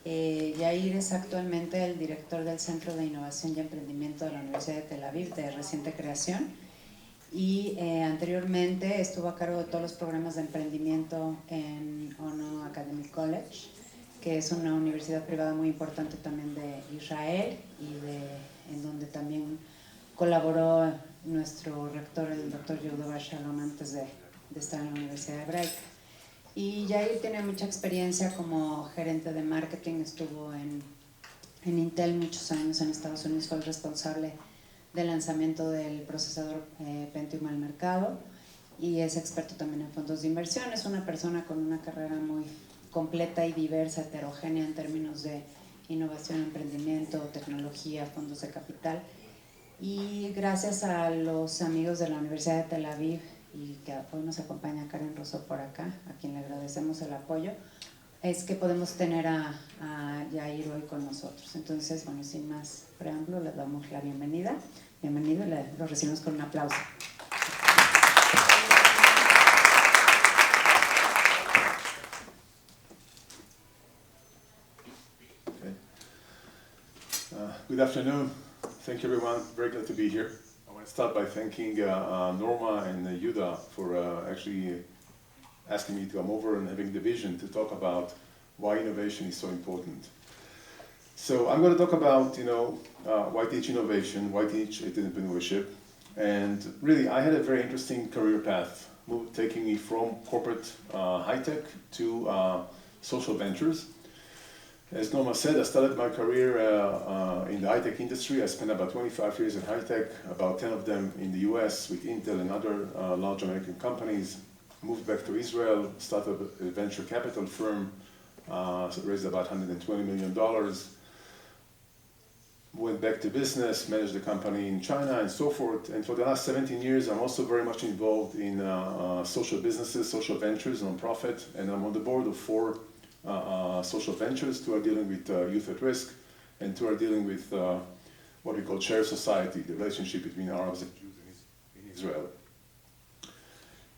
Yair es actualmente el director del Centro de Innovación y Emprendimiento de la Universidad de Tel Aviv, de reciente creación, y anteriormente estuvo a cargo de todos los programas de emprendimiento en Ono Academic College, que es una universidad privada muy importante también de Israel y en donde también colaboró nuestro rector, el doctor Yehuda Shalom, antes de estar en la Universidad Hebraica. Y Yair tiene mucha experiencia como gerente de marketing, estuvo en Intel muchos años en Estados Unidos, fue el responsable del lanzamiento del procesador Pentium al mercado y es experto también en fondos de inversión. Es una persona con una carrera muy completa y diversa, heterogénea en términos de innovación, emprendimiento, tecnología, fondos de capital. Y gracias a los amigos de la Universidad de Tel Aviv, y que hoy nos acompaña Karen Rosso por acá, a quien le agradecemos el apoyo, es que podemos tener a Yair hoy con nosotros. Entonces, bueno, sin más preámbulo, les damos la bienvenida. Bienvenido y lo recibimos con un aplauso. Okay. Good afternoon. Thank you, everyone. Very glad to be here. I want to start by thanking Norma and Yuda for actually asking me to come over and having the vision to talk about why innovation is so important. So I'm going to talk about, why teach innovation, why teach entrepreneurship. And really, I had a very interesting career path, taking me from corporate high-tech to social ventures. As Norma said, I started my career in the high-tech industry. I spent about 25 years in high-tech, about 10 of them in the US with Intel and other large American companies. Moved back to Israel, started a venture capital firm, raised about $120 million. Went back to business, managed the company in China and so forth. And for the last 17 years, I'm also very much involved in social businesses, social ventures, non-profit, and I'm on the board of 4 social ventures. 2 are dealing with youth at risk, and 2 are dealing with what we call share society, the relationship between Arabs and Jews in Israel.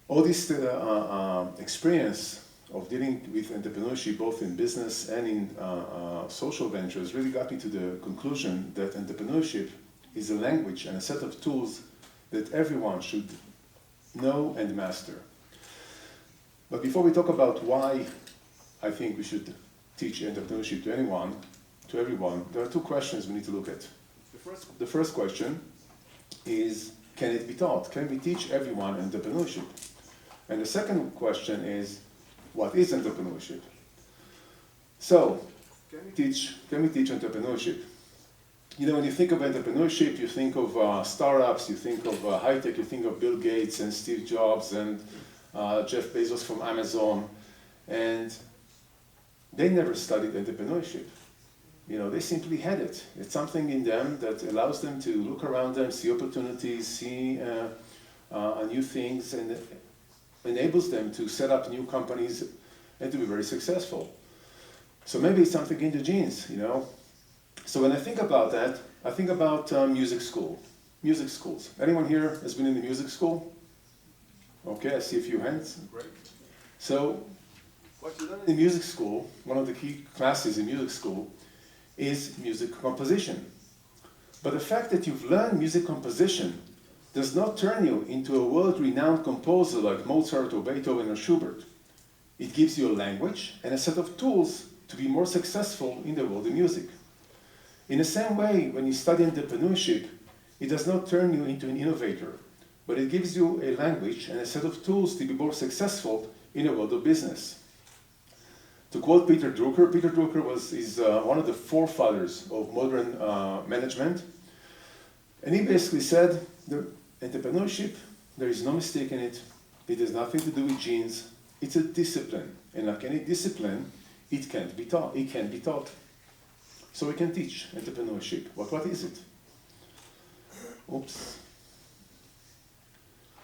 All this experience of dealing with entrepreneurship, both in business and in social ventures, really got me to the conclusion that entrepreneurship is a language and a set of tools that everyone should know and master. But before we talk about why I think we should teach entrepreneurship to everyone, there are 2 questions we need to look at. The first question is, can it be taught? Can we teach everyone entrepreneurship? And the second question is, what is entrepreneurship? So, can we teach entrepreneurship? When you think of entrepreneurship, you think of startups, you think of high-tech, you think of Bill Gates and Steve Jobs and Jeff Bezos from Amazon, and they never studied entrepreneurship. They simply had it. It's something in them that allows them to look around them, see opportunities, see new things, and enables them to set up new companies and to be very successful. So maybe it's something in the genes, So when I think about that, I think about music schools. Anyone here has been in the music school? Okay, I see a few hands. Great. So what you learn in music school, one of the key classes in music school, is music composition. But the fact that you've learned music composition does not turn you into a world-renowned composer like Mozart or Beethoven or Schubert. It gives you a language and a set of tools to be more successful in the world of music. In the same way, when you study entrepreneurship, it does not turn you into an innovator, but it gives you a language and a set of tools to be more successful in the world of business. To quote Peter Drucker is one of the forefathers of modern management, and he basically said, entrepreneurship, there is no mistake in it. It has nothing to do with genes. It's a discipline, and like any discipline, it can be taught. So we can teach entrepreneurship. What is it? Oops.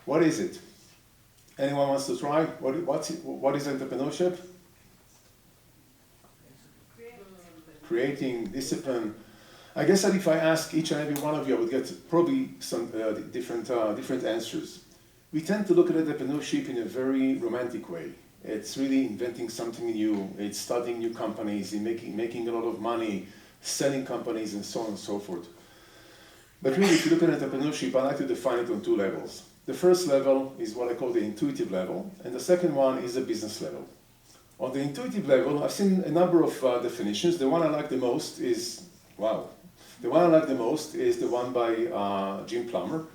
What is it? Anyone wants to try? What is entrepreneurship? Creating discipline. I guess that if I ask each and every one of you, I would get probably some different answers. We tend to look at entrepreneurship in a very romantic way. It's really inventing something new. It's starting new companies, making a lot of money, selling companies, and so on and so forth. But really, if you look at entrepreneurship, I like to define it on two levels. The first level is what I call the intuitive level, and the second one is the business level. On the intuitive level, I've seen a number of definitions. The one I like the most is, the one by Jim Plummer.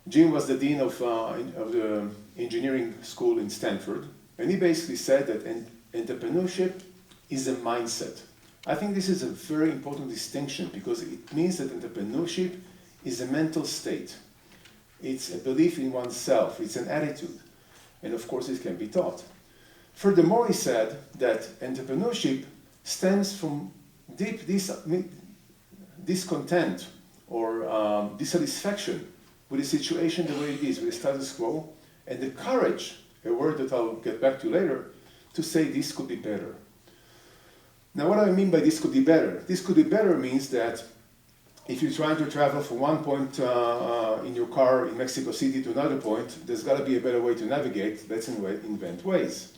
Jim was the dean of the engineering school in Stanford, and he basically said that entrepreneurship is a mindset. I think this is a very important distinction because it means that entrepreneurship is a mental state. It's a belief in oneself, it's an attitude, and of course it can be taught. Furthermore, he said that entrepreneurship stems from deep discontent or dissatisfaction with the situation the way it is, with the status quo, and the courage, a word that I'll get back to later, to say this could be better. Now, what do I mean by this could be better? This could be better means that if you're trying to travel from one point in your car in Mexico City to another point, there's got to be a better way to navigate. Let's invent ways.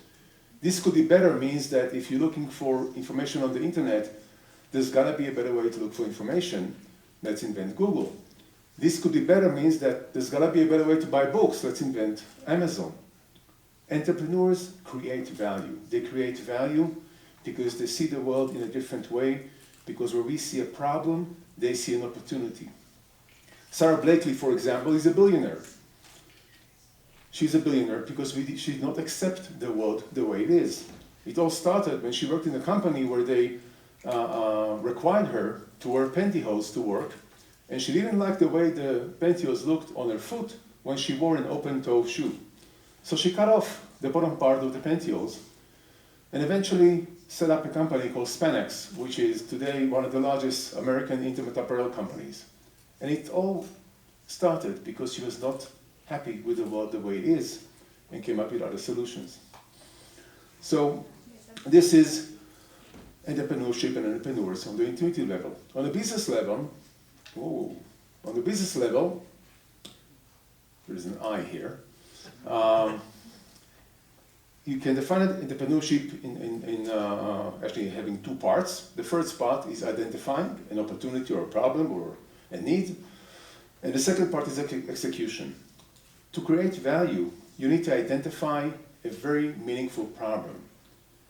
This could be better means that if you're looking for information on the internet, there's got to be a better way to look for information. Let's invent Google. This could be better means that there's got to be a better way to buy books. Let's invent Amazon. Entrepreneurs create value. They create value because they see the world in a different way, because where we see a problem, they see an opportunity. Sarah Blakely, for example, is a billionaire. She's a billionaire because she did not accept the world the way it is. It all started when she worked in a company where they required her to wear pantyhose to work, and she didn't like the way the pantyhose looked on her foot when she wore an open-toe shoe. So she cut off the bottom part of the pantyhose and eventually set up a company called Spanx, which is today one of the largest American intimate apparel companies. And it all started because she was not happy with the world the way it is and came up with other solutions. So this is entrepreneurship and entrepreneurs on the intuitive level. On the business level, there's an I here. You can define entrepreneurship in actually having two parts. The first part is identifying an opportunity or a problem or a need. And the second part is execution. To create value, you need to identify a very meaningful problem.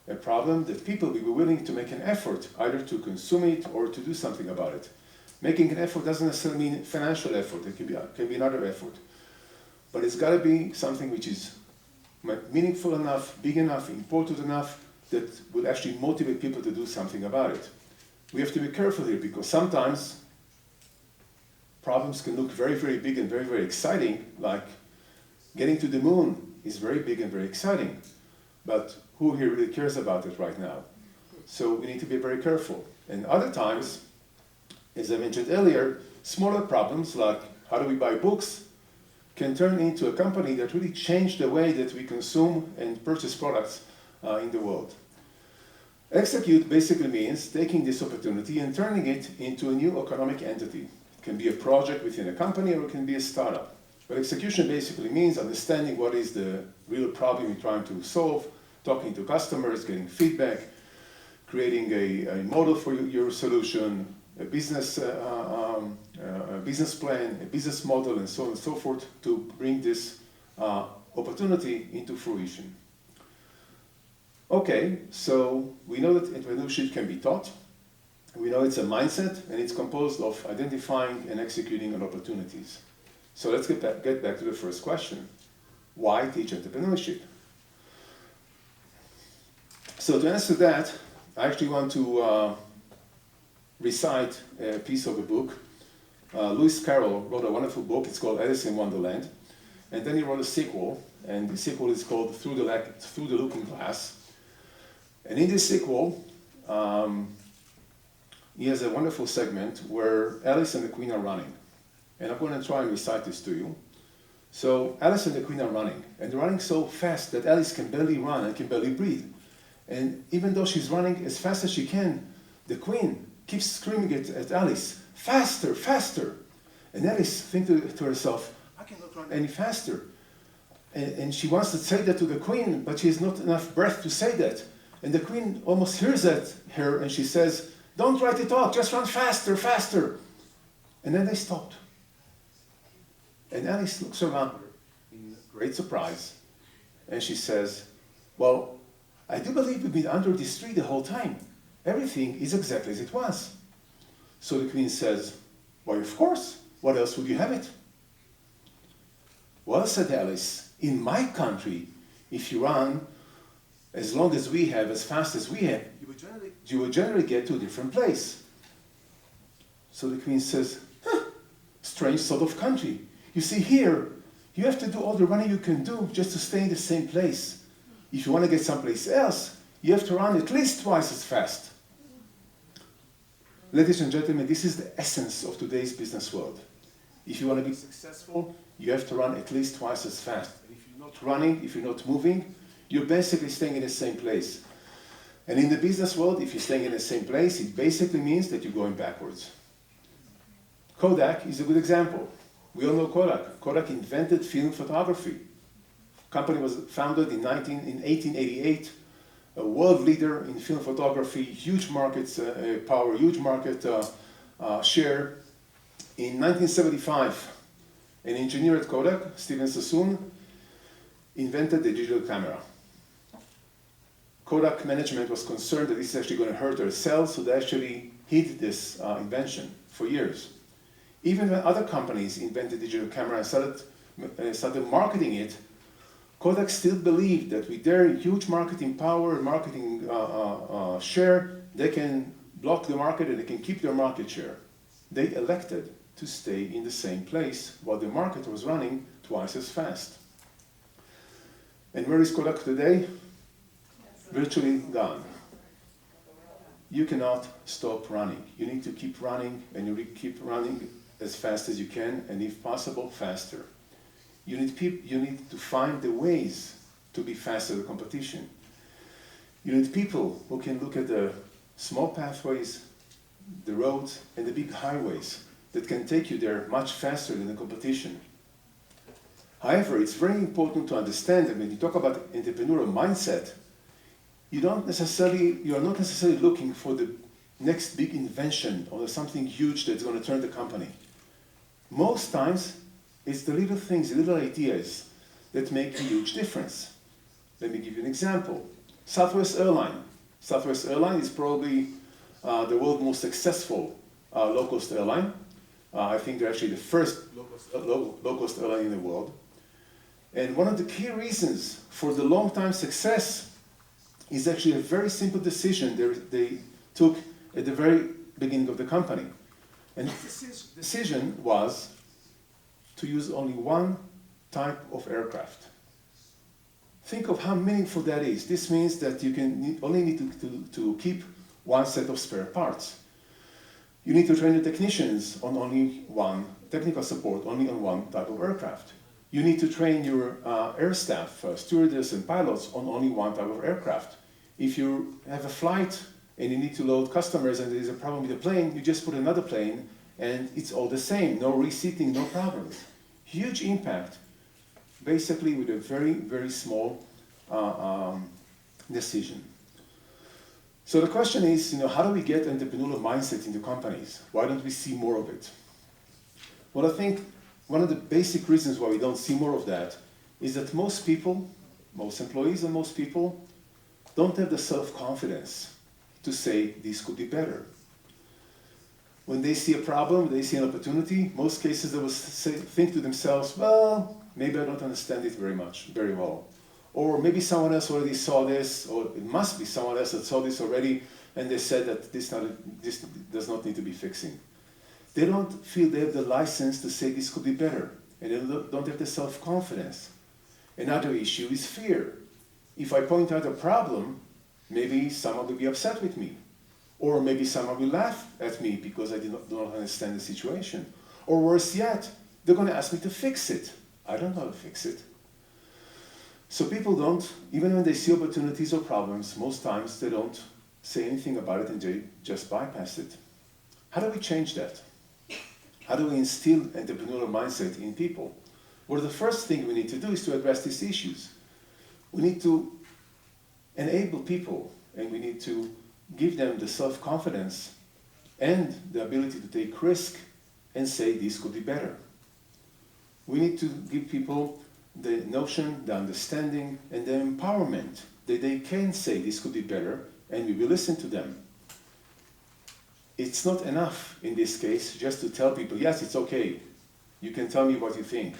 A problem that people will be willing to make an effort either to consume it or to do something about it. Making an effort doesn't necessarily mean financial effort. It can be another effort. But it's got to be something which is meaningful enough, big enough, important enough that will actually motivate people to do something about it. We have to be careful here because sometimes problems can look very, very big and very, very exciting, like getting to the moon is very big and very exciting. But who here really cares about it right now? So we need to be very careful. And other times, as I mentioned earlier, smaller problems like how do we buy books can turn into a company that really changed the way that we consume and purchase products in the world. Execute basically means taking this opportunity and turning it into a new economic entity. It can be a project within a company or it can be a startup. But execution basically means understanding what is the real problem you're trying to solve, talking to customers, getting feedback, creating a model for your solution, a business plan, a business model, and so on and so forth to bring this opportunity into fruition. Okay, so we know that entrepreneurship can be taught. We know it's a mindset, and it's composed of identifying and executing on opportunities. So let's get back to the first question. Why teach entrepreneurship? So to answer that, I actually want to recite a piece of a book. Lewis Carroll wrote a wonderful book. It's called Alice in Wonderland. And then he wrote a sequel, and the sequel is called Through the Looking Glass. And in this sequel, he has a wonderful segment where Alice and the Queen are running. And I'm going to try and recite this to you. So Alice and the Queen are running, and they're running so fast that Alice can barely run and can barely breathe. And even though she's running as fast as she can, the Queen keeps screaming at Alice, faster, faster. And Alice thinks to herself, I cannot run any faster. And she wants to say that to the queen, but she has not enough breath to say that. And the queen almost hears her, and she says, "Don't try to talk, just run faster, faster." And then they stopped. And Alice looks around her in great surprise, and she says, "Well, I do believe we've been under this tree the whole time. Everything is exactly as it was." So the queen says, "Why, of course. What else would you have it?" "Well," said Alice, "in my country, if you run as long as we have, as fast as we have, you would generally get to a different place." So the queen says, "Strange sort of country. You see, here, you have to do all the running you can do just to stay in the same place. If you want to get someplace else, you have to run at least twice as fast." Ladies and gentlemen, this is the essence of today's business world. If you want to be successful, you have to run at least twice as fast. And if you're not running, if you're not moving, you're basically staying in the same place. And in the business world, if you're staying in the same place, it basically means that you're going backwards. Kodak is a good example. We all know Kodak. Kodak invented film photography. The company was founded in 1888, a world leader in film photography, huge market power, huge market share. In 1975, an engineer at Kodak, Steven Sassoon, invented the digital camera. Kodak management was concerned that this is actually going to hurt their sales, so they actually hid this invention for years. Even when other companies invented digital camera and started marketing it, Kodak still believed that with their huge marketing power and marketing share, they can block the market and they can keep their market share. They elected to stay in the same place while the market was running twice as fast. And where is Kodak today? Virtually gone. You cannot stop running. You need to keep running, and you keep running as fast as you can, and if possible, faster. You need to find the ways to be faster than the competition. You need people who can look at the small pathways, the roads, and the big highways that can take you there much faster than the competition. However, it's very important to understand that when you talk about entrepreneurial mindset, you are not necessarily looking for the next big invention or something huge that's going to turn the company. Most times, it's the little things, the little ideas that make a huge difference. Let me give you an example. Southwest Airlines. Southwest Airlines is probably the world's most successful low-cost airline. I think they're actually the first low-cost airline in the world. And one of the key reasons for the long-time success is actually a very simple decision they took at the very beginning of the company. And this decision was to use only one type of aircraft. Think of how meaningful that is. This means that you only need to keep one set of spare parts. You need to train the technicians on only one technical support, only on one type of aircraft. You need to train your air staff, stewardess and pilots on only one type of aircraft. If you have a flight and you need to load customers and there's a problem with the plane, you just put another plane and it's all the same, no reseating, no problems. Huge impact, basically with a very, very small decision. So the question is, how do we get entrepreneurial mindset into companies? Why don't we see more of it? Well, I think one of the basic reasons why we don't see more of that is that most people, most employees and most people, don't have the self-confidence to say this could be better. When they see a problem, they see an opportunity, most cases they will think to themselves, well, maybe I don't understand it very well. Or maybe someone else already saw this, or it must be someone else that saw this already, and they said that this does not need to be fixing. They don't feel they have the license to say this could be better, and they don't have the self-confidence. Another issue is fear. If I point out a problem, maybe someone will be upset with me. Or maybe someone will laugh at me because I do not understand the situation. Or worse yet, they're going to ask me to fix it. I don't know how to fix it. So people don't, even when they see opportunities or problems, most times they don't say anything about it and they just bypass it. How do we change that? How do we instill entrepreneurial mindset in people? Well, the first thing we need to do is to address these issues. We need to enable people, and we need to give them the self-confidence and the ability to take risk and say this could be better. We need to give people the notion, the understanding, and the empowerment that they can say this could be better, and we will listen to them. It's not enough in this case just to tell people, yes, it's okay. You can tell me what you think.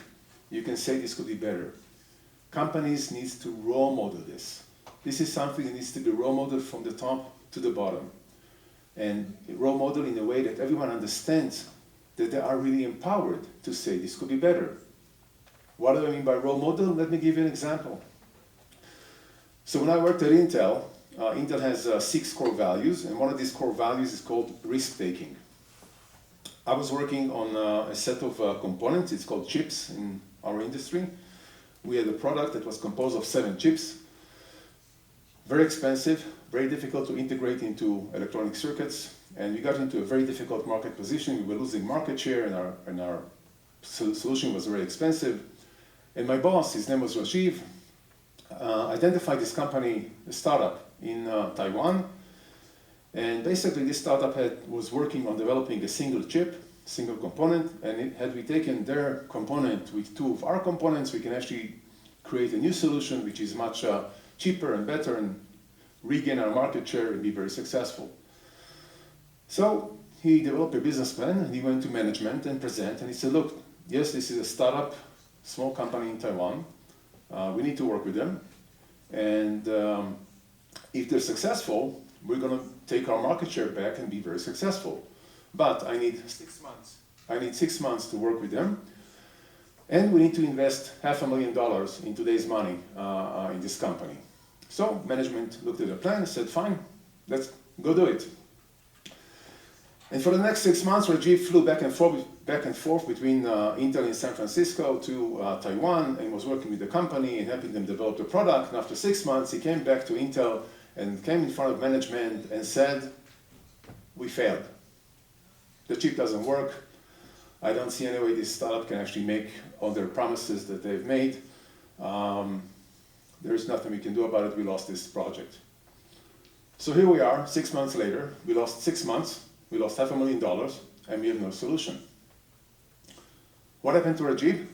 You can say this could be better. Companies need to role model this. This is something that needs to be role modeled from the top to the bottom. And role model in a way that everyone understands that they are really empowered to say this could be better. What do I mean by role model? Let me give you an example. So when I worked at Intel, Intel has 6 core values, and one of these core values is called risk-taking. I was working on a set of components, it's called chips in our industry. We had a product that was composed of 7 chips, very expensive, very difficult to integrate into electronic circuits, and we got into a very difficult market position. We were losing market share, and our solution was very expensive. And my boss, his name was Rajiv, identified this company, a startup in Taiwan. And basically this startup was working on developing a single chip, single component, and had we taken their component with 2 of our components, we can actually create a new solution which is much cheaper and better and regain our market share and be very successful. So he developed a business plan, and he went to management and present, and he said, look, yes, this is a startup, small company in Taiwan. We need to work with them, and if they're successful, we're going to take our market share back and be very successful. But I need 6 months. I need 6 months to work with them, and we need to invest $500,000 in today's money in this company. So management looked at the plan and said, fine, let's go do it. And for the next 6 months, Rajiv flew back and forth between Intel in San Francisco to Taiwan, and was working with the company and helping them develop the product. And after 6 months, he came back to Intel and came in front of management and said, we failed. The chip doesn't work. I don't see any way this startup can actually make all their promises that they've made. There's nothing we can do about it. We lost this project. So here we are, 6 months later. We lost 6 months. We lost $500,000, and we have no solution. What happened to Rajiv?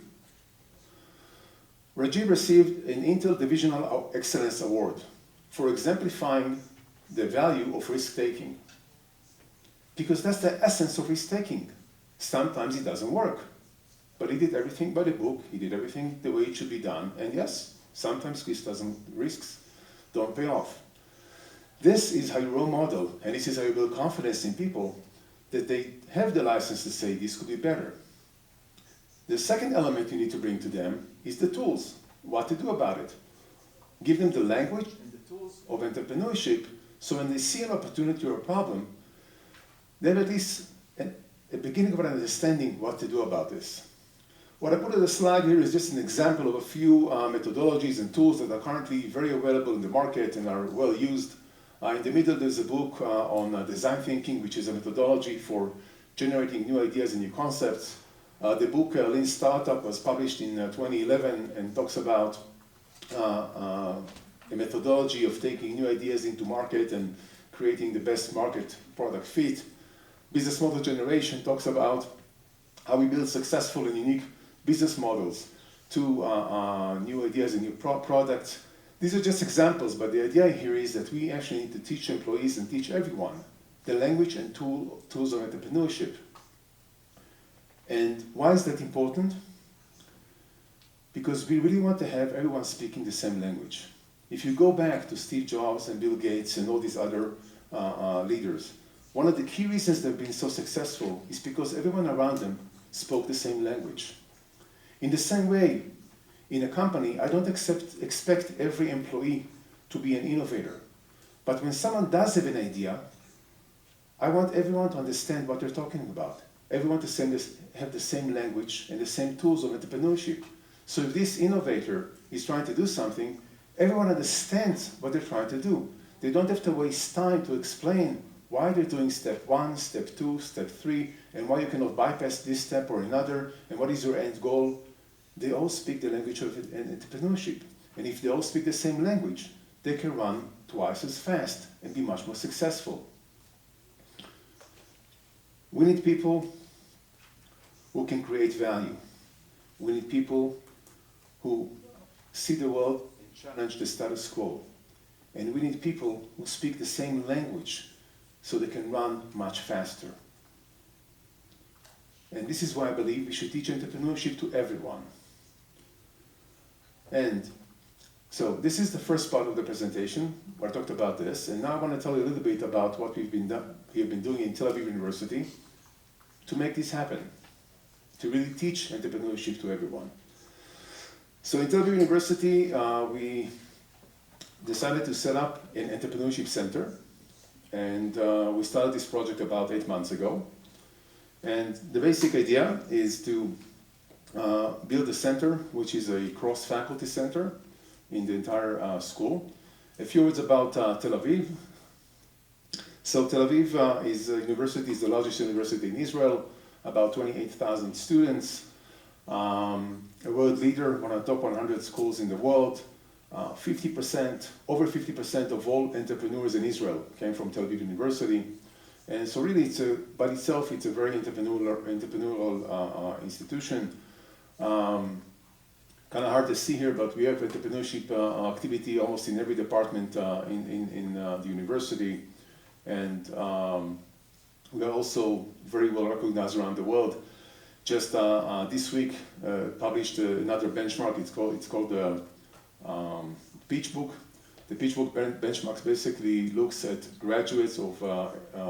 Rajiv received an Intel Divisional Excellence Award for exemplifying the value of risk-taking. Because that's the essence of risk-taking. Sometimes it doesn't work, but he did everything by the book. He did everything the way it should be done. And yes, sometimes risks don't pay off. This is how you role model, and this is how you build confidence in people, that they have the license to say this could be better. The second element you need to bring to them is the tools, what to do about it. Give them the language and the tools of entrepreneurship, so when they see an opportunity or a problem, they have at least a beginning of an understanding what to do about this. What I put on the slide here is just an example of a few methodologies and tools that are currently very available in the market and are well used. In the middle, there's a book on design thinking, which is a methodology for generating new ideas and new concepts. The book Lean Startup was published in 2011 and talks about a methodology of taking new ideas into market and creating the best market product fit. Business Model Generation talks about how we build successful and unique business models to new ideas and new products. These are just examples, but the idea here is that we actually need to teach employees and teach everyone the language and tools of entrepreneurship. And why is that important? Because we really want to have everyone speaking the same language. If you go back to Steve Jobs and Bill Gates and all these other leaders, one of the key reasons they've been so successful is because everyone around them spoke the same language. In the same way, in a company, I don't expect every employee to be an innovator. But when someone does have an idea, I want everyone to understand what they're talking about. Everyone to have the same language and the same tools of entrepreneurship. So if this innovator is trying to do something, everyone understands what they're trying to do. They don't have to waste time to explain why they're doing step 1, step 2, step 3, and why you cannot bypass this step or another, and what is your end goal. they all speak the language of entrepreneurship. And if they all speak the same language, they can run twice as fast and be much more successful. We need people who can create value. We need people who see the world and challenge the status quo. And we need people who speak the same language so they can run much faster. And this is why I believe we should teach entrepreneurship to everyone. And so this is the first part of the presentation where I talked about this. And now I want to tell you a little bit about what we've been doing in Tel Aviv University to make this happen, to really teach entrepreneurship to everyone. So in Tel Aviv University, we decided to set up an entrepreneurship center. And we started this project about 8 months ago. And the basic idea is to build a center, which is a cross-faculty center in the entire school. A few words about Tel Aviv. So Tel Aviv is the largest university in Israel, about 28,000 students, a world leader, one of the top 100 schools in the world. Over 50% of all entrepreneurs in Israel came from Tel Aviv University. And so really, by itself, it's a very entrepreneurial institution. Kind of hard to see here, but we have entrepreneurship activity almost in every department in the university. And we are also very well recognized around the world. Just this week, published another benchmark. It's called the Pitch Book. The Pitch Book benchmarks basically looks at graduates of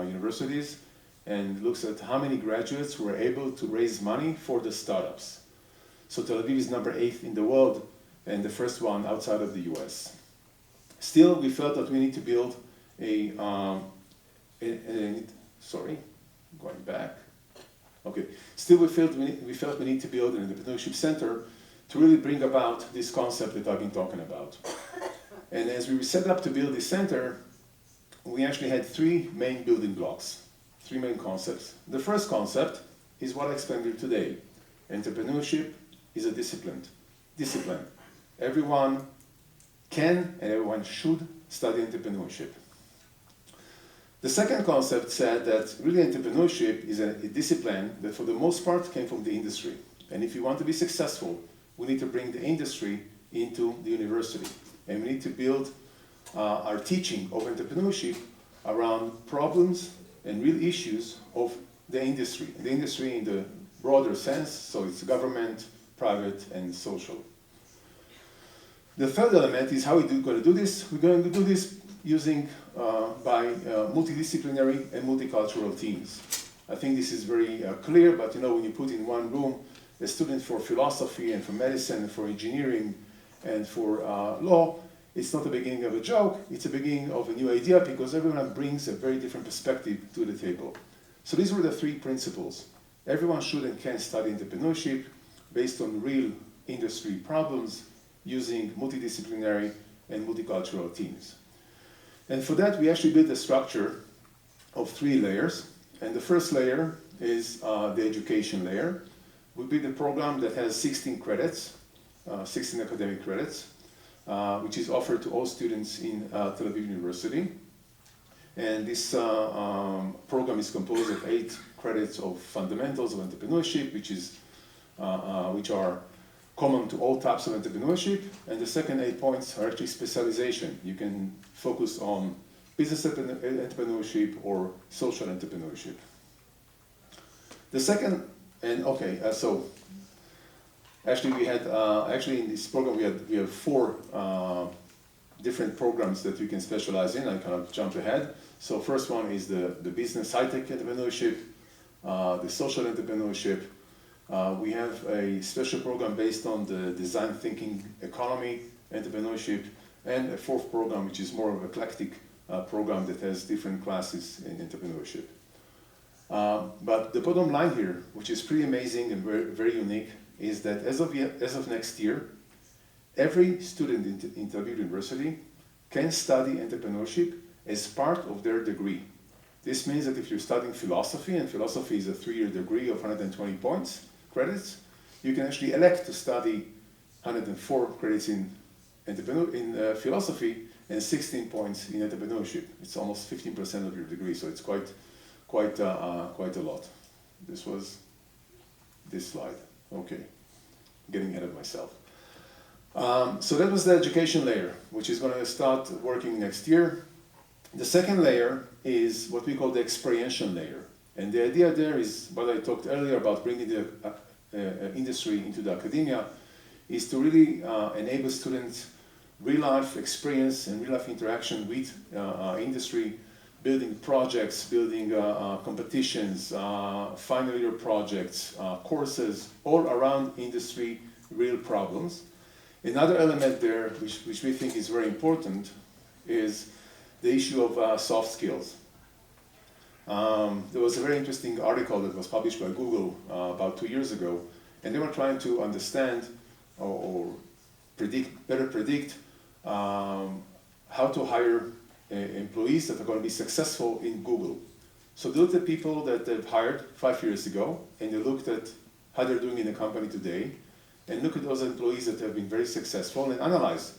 universities and looks at how many graduates were able to raise money for the startups. So Tel Aviv is number 8 in the world and the first one outside of the US. Still, we felt that we need to build Still, we felt we need to build an entrepreneurship center to really bring about this concept that I've been talking about. And as we were set up to build this center, we actually had 3 main building blocks, 3 main concepts. The first concept is what I explained here today. Entrepreneurship is a discipline. Everyone can and everyone should study entrepreneurship. The second concept said that really entrepreneurship is a discipline that for the most part came from the industry. And if you want to be successful, we need to bring the industry into the university. And we need to build our teaching of entrepreneurship around problems and real issues of the industry in the broader sense, so it's government, private, and social. The third element is how we're going to do this. We're going to do this using by multidisciplinary and multicultural teams. I think this is very clear, but when you put in one room a student for philosophy and for medicine and for engineering and for law, it's not the beginning of a joke, it's the beginning of a new idea because everyone brings a very different perspective to the table. So these were the 3 principles. Everyone should and can study entrepreneurship based on real industry problems using multidisciplinary and multicultural teams. And for that, we actually built a structure of 3 layers. And the first layer is the education layer. We built a program that has 16 credits, 16 academic credits, which is offered to all students in Tel Aviv University. And this program is composed of 8 credits of fundamentals of entrepreneurship, which are common to all types of entrepreneurship. And the second 8 points are actually specialization. You can focus on business entrepreneurship or social entrepreneurship. The second, so actually we had, in this program we have 4 different programs that you can specialize in. I kind of jumped ahead. So first one is the business high-tech entrepreneurship, the social entrepreneurship. We have a special program based on the design thinking economy entrepreneurship, and a 4th program which is more of an eclectic program that has different classes in entrepreneurship. But the bottom line here, which is pretty amazing and very, very unique, is that as of next year, every student in Tel Aviv University can study entrepreneurship as part of their degree. This means that if you're studying philosophy, and philosophy is a 3-year degree of 120 points, credits, you can actually elect to study 104 credits in philosophy and 16 points in entrepreneurship. It's almost 15% of your degree, so it's quite a lot. This was this slide. Okay, getting ahead of myself. So that was the education layer, which is going to start working next year. The second layer is what we call the experiential layer. And the idea there is what I talked earlier about bringing the industry into the academia, is to really enable students real-life experience and real-life interaction with industry, building projects, building competitions, final year projects, courses, all around industry, real problems. Another element there, which we think is very important, is the issue of soft skills. There was a very interesting article that was published by Google about 2 years ago, and they were trying to understand or better predict how to hire employees that are going to be successful in Google. So they looked at people that they've hired 5 years ago, and they looked at how they're doing in the company today, and look at those employees that have been very successful, and analyze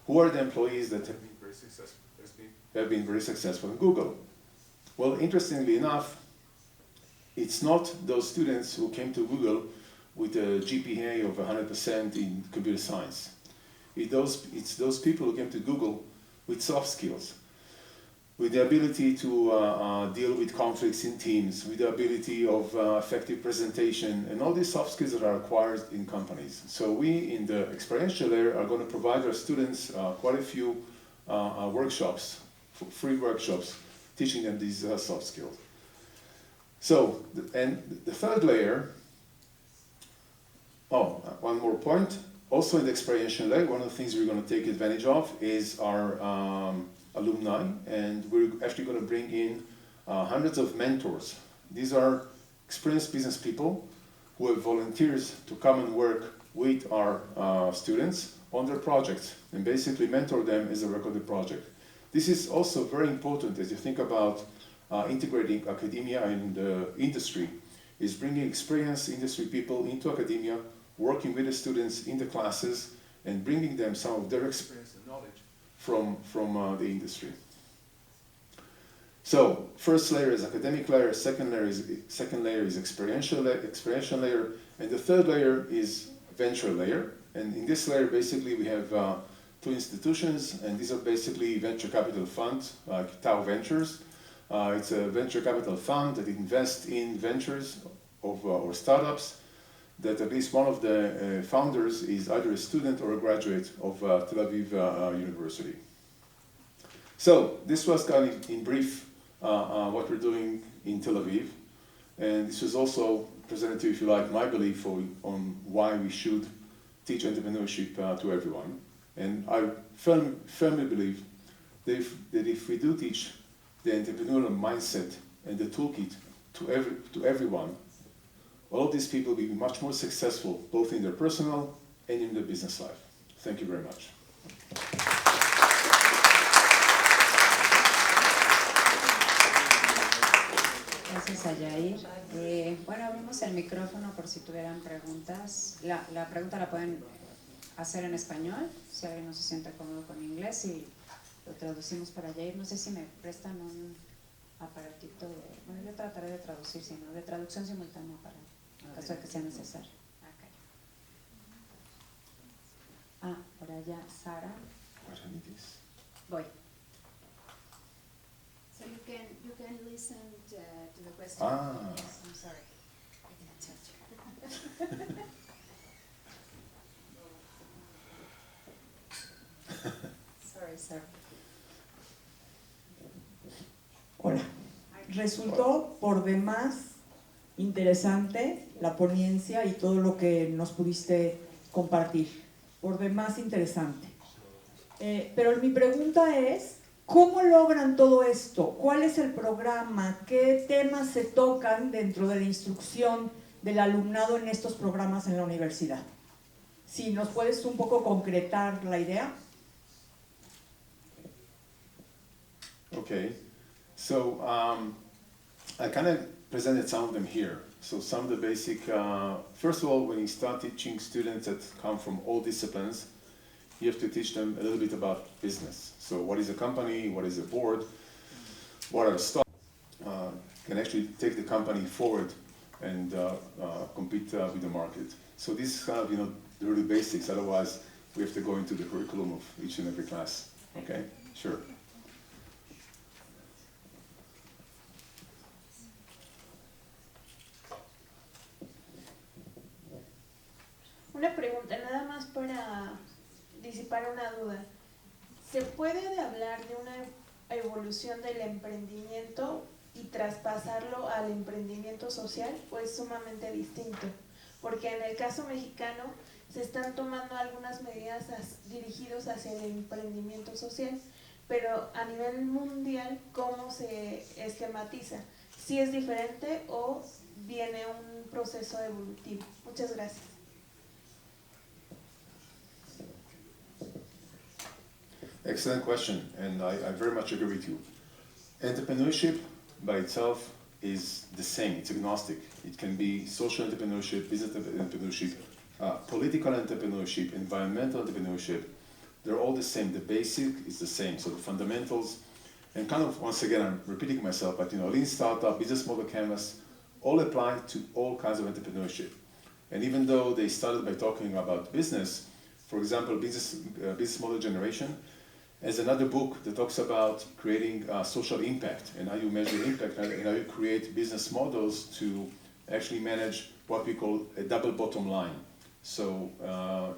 who are the employees that have been very successful in Google. Well, interestingly enough, it's not those students who came to Google with a GPA of 100% in computer science. It's those people who came to Google with soft skills, with the ability to deal with conflicts in teams, with the ability of effective presentation, and all these soft skills that are acquired in companies. So we, in the experiential layer, are going to provide our students quite a few workshops, free workshops, teaching them these soft skills. So, and the third layer, one more point. Also in the experiential layer, one of the things we're going to take advantage of is our alumni, and we're actually going to bring in hundreds of mentors. These are experienced business people who have volunteers to come and work with our students on their projects and basically mentor them as they work on the project. This is also very important as you think about integrating academia and industry, is bringing experienced industry people into academia, working with the students in the classes, and bringing them some of their experience and knowledge from the industry. So, first layer is academic layer, second layer is experiential layer, and the third layer is venture layer. And in this layer, basically, we have two institutions, and these are basically venture capital funds, like Tau Ventures. It's a venture capital fund that invests in ventures or startups that at least one of the founders is either a student or a graduate of Tel Aviv University. So this was kind of in brief what we're doing in Tel Aviv, and this was also presented to you, if you like, my belief on why we should teach entrepreneurship to everyone. And I firmly believe that if we do teach the entrepreneurial mindset and the toolkit to everyone, all of these people will be much more successful, both in their personal and in their business life. Thank you very much. Gracias a Yair. Bueno, abrimos el micrófono por si tuvieran preguntas. La pregunta la pueden hacer en español, si alguien no se siente cómodo con inglés, y lo traducimos para Yair. No sé si me prestan un aparatito de... Bueno, yo trataré de traducir, sino de traducción simultánea para en caso de que sea necesario. Okay. Por allá, Sara. Voy. So you can listen to the question. Yes, I'm sorry. I didn't touch you. Sorry, sir. Hola. Resultó por demás interesante la ponencia y todo lo que nos pudiste compartir. Por demás interesante. Pero mi pregunta es, ¿cómo logran todo esto? ¿Cuál es el programa? ¿Qué temas se tocan dentro de la instrucción del alumnado en estos programas en la universidad? Si nos puedes un poco concretar la idea. Okay, so I kind of presented some of them here. So some of the basic, first of all, when you start teaching students that come from all disciplines, you have to teach them a little bit about business. So what is a company, what is a board, what are stocks, can actually take the company forward and compete with the market. So this is kind of, the really basics, otherwise we have to go into the curriculum of each and every class. Okay, sure. Una pregunta, nada más para disipar una duda. ¿Se puede hablar de una evolución del emprendimiento y traspasarlo al emprendimiento social, o es sumamente distinto? Porque en el caso mexicano se están tomando algunas medidas dirigidas hacia el emprendimiento social, pero a nivel mundial, ¿cómo se esquematiza? ¿Si es diferente o viene un proceso evolutivo? Muchas gracias. Excellent question, and I very much agree with you. Entrepreneurship by itself is the same, it's agnostic. It can be social entrepreneurship, business entrepreneurship, political entrepreneurship, environmental entrepreneurship. They're all the same, the basic is the same, so the fundamentals, and kind of, once again, I'm repeating myself, but lean startup, business model canvas, all apply to all kinds of entrepreneurship. And even though they started by talking about business, for example, business model generation, as another book that talks about creating social impact and how you measure impact and how you create business models to actually manage what we call a double bottom line. So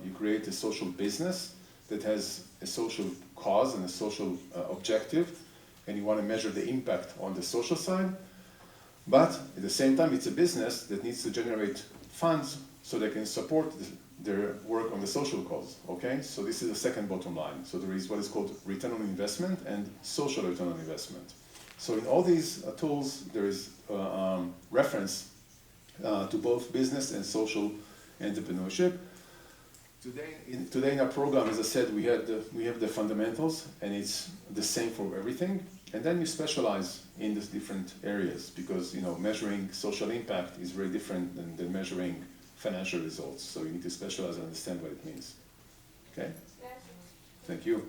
you create a social business that has a social cause and a social objective, and you want to measure the impact on the social side, but at the same time it's a business that needs to generate funds so they can support their work on the social cause, okay? So this is the second bottom line. So there is what is called return on investment and social return on investment. So in all these tools, there is reference to both business and social entrepreneurship. Today in our program, as I said, we have the fundamentals, and it's the same for everything. And then you specialize in these different areas because measuring social impact is very different than measuring financial results. So you need to specialize and understand what it means. Okay? Thank you.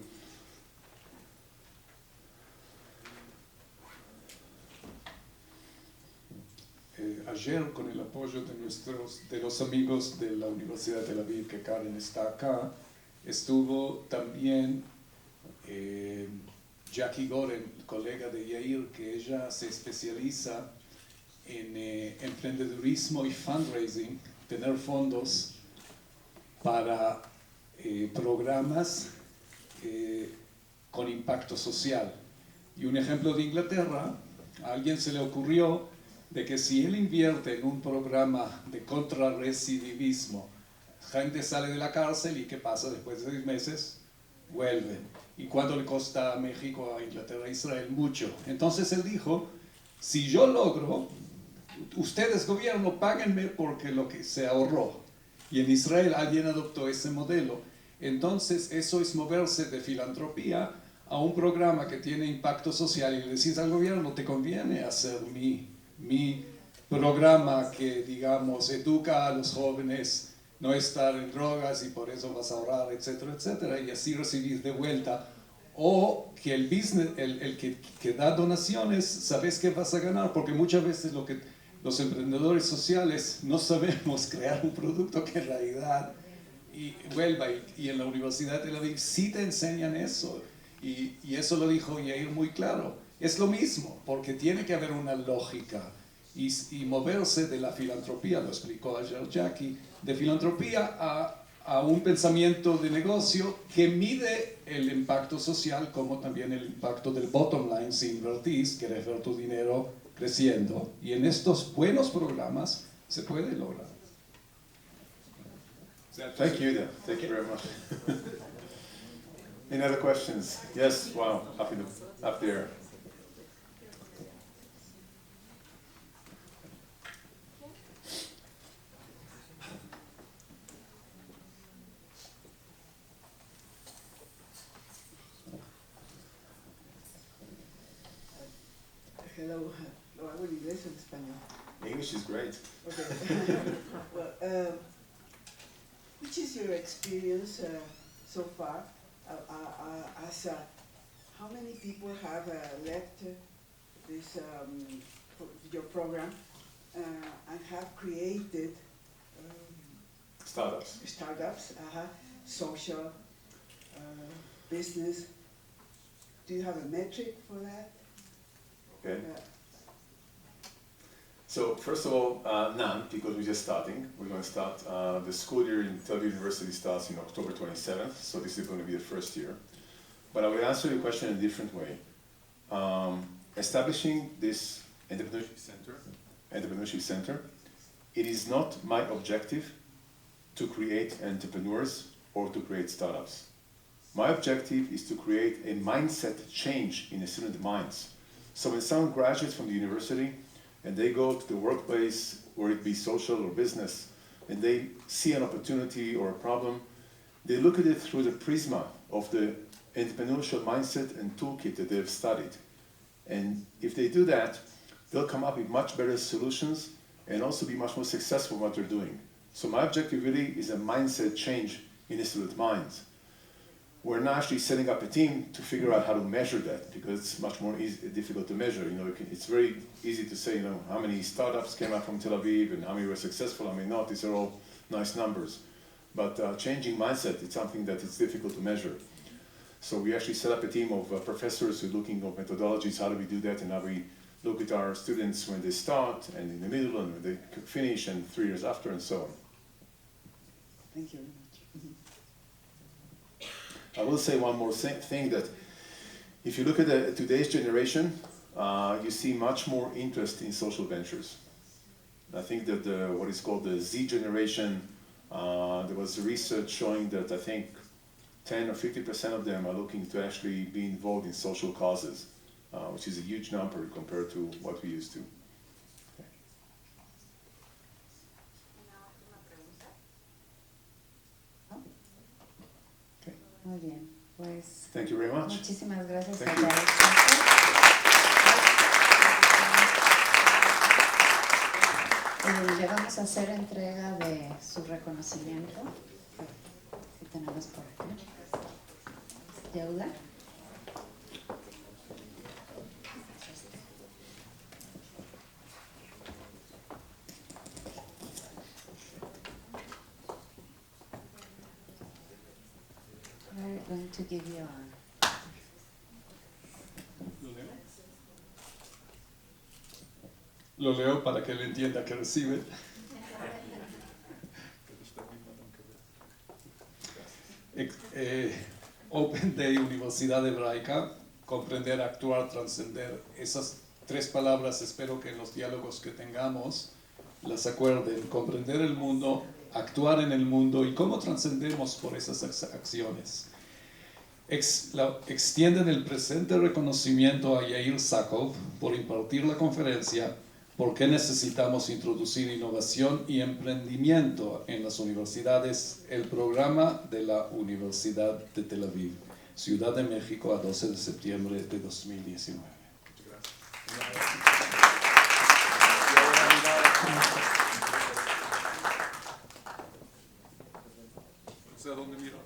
Ayer, con el apoyo de los amigos de la Universidad de Tel Aviv, que Karen está acá, estuvo también Jackie Goren, colega de Yair, que ella se especializa en emprendedurismo y fundraising, tener fondos para programas con impacto social. Y un ejemplo de Inglaterra, a alguien se le ocurrió de que si él invierte en un programa de contrarrecidivismo, gente sale de la cárcel y ¿qué pasa? Después de 6 meses vuelven. ¿Y cuánto le cuesta a México, a Inglaterra, a Israel? Mucho. Entonces él dijo, si yo logro, ustedes gobierno, páguenme porque lo que se ahorró. Y en Israel alguien adoptó ese modelo. Entonces eso es moverse de filantropía a un programa que tiene impacto social y le decís al gobierno, te conviene hacer mi programa que, digamos, educa a los jóvenes, no estar en drogas y por eso vas a ahorrar, etcétera, etcétera, y así recibir de vuelta. O que el business, el que da donaciones, sabes que vas a ganar, porque muchas veces lo que los emprendedores sociales no sabemos crear un producto que en realidad vuelva, y en la Universidad de Tel Aviv sí te enseñan eso, y eso lo dijo Yair muy claro. Es lo mismo, porque tiene que haber una lógica y moverse de la filantropía, lo explicó ayer Jackie, de filantropía a un pensamiento de negocio que mide el impacto social como también el impacto del bottom line. Si invertís, querés ver tu dinero creciendo, y en estos buenos programas se puede lograr. Thank you, Dan. Thank you very much. Any other questions? Yes, wow, up there. Hello, lo hago en inglés o en español. English is great. Okay. Well, which is your experience so far? How many people have left this your program and have created Startups. social business? Do you have a metric for that? Okay. So first of all, none, because we're just starting. We're going to start, the school year in Tel Aviv University starts in October 27th, so this is going to be the first year. But I will answer your question in a different way. Establishing this entrepreneurship center, it is not my objective to create entrepreneurs or to create startups. My objective is to create a mindset change in the student minds. So when someone graduates from the university and they go to the workplace, whether it be social or business, and they see an opportunity or a problem, they look at it through the prisma of the entrepreneurial mindset and toolkit that they've studied. And if they do that, they'll come up with much better solutions and also be much more successful in what they're doing. So my objective really is a mindset change in the student minds. We're now actually setting up a team to figure out how to measure that, because it's much more difficult to measure. You know, it's very easy to say, you know, how many startups came out from Tel Aviv and how many were successful, how many not. These are all nice numbers. But changing mindset, it's something that it's difficult to measure. So we actually set up a team of professors who are looking at methodologies, how do we do that, and how we look at our students when they start, and in the middle, and when they finish, and 3 years after, and so on. Thank you very much. I will say one more thing, that if you look at today's generation, you see much more interest in social ventures. I think that what is called the Z generation, there was research showing that I think 10 or 50% of them are looking to actually be involved in social causes, which is a huge number compared to what we used to. Muy bien, pues Thank you very much. muchísimas gracias a Thank you. Yair Sakov. Le vamos a hacer entrega de su reconocimiento. Si tenemos por aquí. Yehuda. We're going to give you a... Lo leo para que él entienda que recibe. Open Day, Universidad Hebraica, comprender, actuar, trascender. Esas tres palabras espero que en los diálogos que tengamos las acuerden. Comprender el mundo, actuar en el mundo y cómo trascendemos por esas acciones. Extienden el presente reconocimiento a Yair Sakov por impartir la conferencia ¿Por qué necesitamos introducir innovación y emprendimiento en las universidades? El programa de la Universidad de Tel Aviv, Ciudad de México, a 12 de septiembre de 2019. No sé a dónde miro.